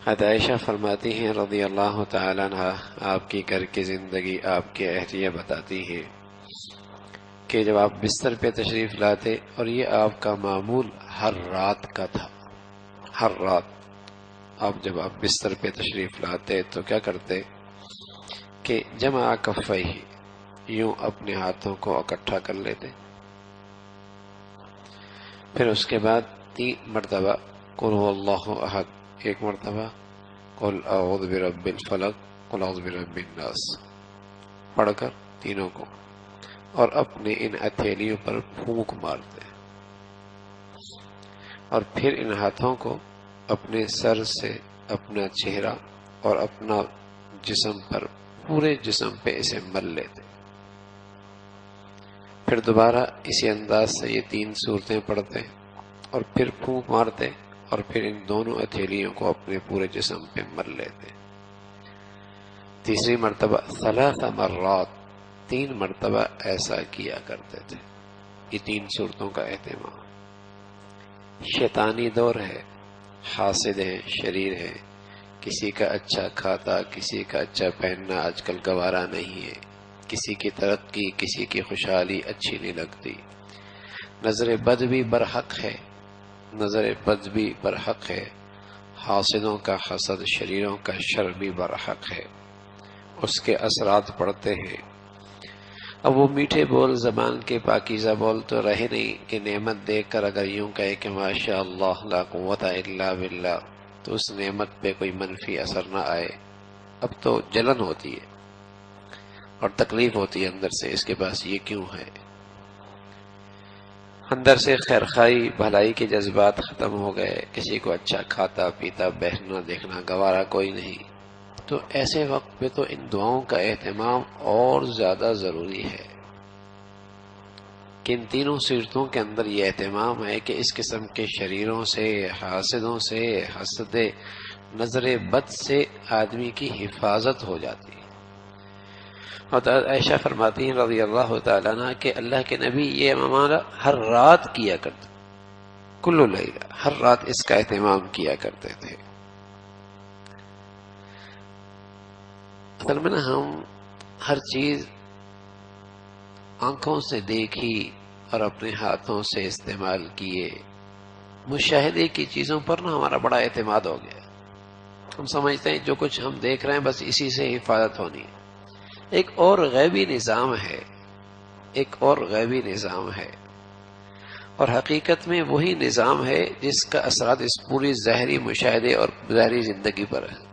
عائشہ فرماتی ہیں رضی اللہ تعالیٰ عنہ، آپ کی گھر کی زندگی، آپ کی اہلیہ بتاتی ہیں کہ جب آپ بستر پہ تشریف لاتے، اور یہ آپ کا معمول ہر رات کا تھا، ہر رات جب آپ بستر پہ تشریف لاتے تو کیا کرتے کہ جمع کفیہ، یوں اپنے ہاتھوں کو اکٹھا کر لیتے، پھر اس کے بعد 3 مرتبہ قل هو اللہ احد، 1 مرتبہ قل اعوذ برب الفلق، قل اعوذ برب الناس پڑھ کر تینوں کو، اور اپنے ان ہتھیلیوں پر پھونک مارتے، اور پھر ان ہاتھوں کو اپنے سر سے اپنا چہرہ اور اپنا جسم پر، پورے جسم پہ اسے مل لیتے، پھر دوبارہ اسی انداز سے یہ 3 صورتیں پڑھتے، اور پھر پھونک مارتے، اور پھر ان دونوں ہتھیلیوں کو اپنے پورے جسم پہ مل لیتے۔ تیسری مرتبہ 3 مرات، 3 مرتبہ ایسا کیا کرتے تھے۔ یہ 3 صورتوں کا اہتمام۔ شیطانی دور ہے، حاسد ہیں، شریر ہے، کسی کا اچھا کھاتا، کسی کا اچھا پہننا آج کل گوارا نہیں ہے، کسی کی ترقی، کسی کی خوشحالی اچھی نہیں لگتی، نظر بد بھی برحق ہے، نظر بد بھی برحق ہے، حاسدوں کا حسد، شریروں کا شر بھی برحق ہے، اس کے اثرات پڑتے ہیں۔ اب وہ میٹھے بول، زبان کے پاکیزہ بول تو رہے نہیں کہ نعمت دیکھ کر اگر یوں کہے کہ ماشاء اللہ لا قوت الا باللہ، تو اس نعمت پہ کوئی منفی اثر نہ آئے۔ اب تو جلن ہوتی ہے اور تکلیف ہوتی ہے اندر سے، اس کے پاس یہ کیوں ہے۔ اندر سے خیرخواہی، بھلائی کے جذبات ختم ہو گئے، کسی کو اچھا کھاتا پیتا بہنا دیکھنا گوارا کوئی نہیں۔ تو ایسے وقت پہ تو ان دعاؤں کا اہتمام اور زیادہ ضروری ہے کہ ان تینوں صورتوں کے اندر یہ اہتمام ہے کہ اس قسم کے شریروں سے، حاسدوں سے، حسد، نظر بد سے آدمی کی حفاظت ہو جاتی ہے۔ اور عائشہ فرماتی ہیں رضی اللہ تعالیٰ عنہ کہ اللہ کے نبی یہ معاملہ ہر رات کیا کرتے، کل لیلہ، ہر رات اس کا اہتمام کیا کرتے تھے۔ اصل میں نا ہم ہر چیز آنکھوں سے دیکھی اور اپنے ہاتھوں سے استعمال کیے، مشاہدے کی چیزوں پر نا ہمارا بڑا اعتماد ہو گیا۔ ہم سمجھتے ہیں جو کچھ ہم دیکھ رہے ہیں بس اسی سے حفاظت ہونی ہے۔ ایک اور غیبی نظام ہے، ایک اور غیبی نظام ہے، اور حقیقت میں وہی نظام ہے جس کا اثرات اس پوری ظاہری مشاہدے اور ظاہری زندگی پر ہے۔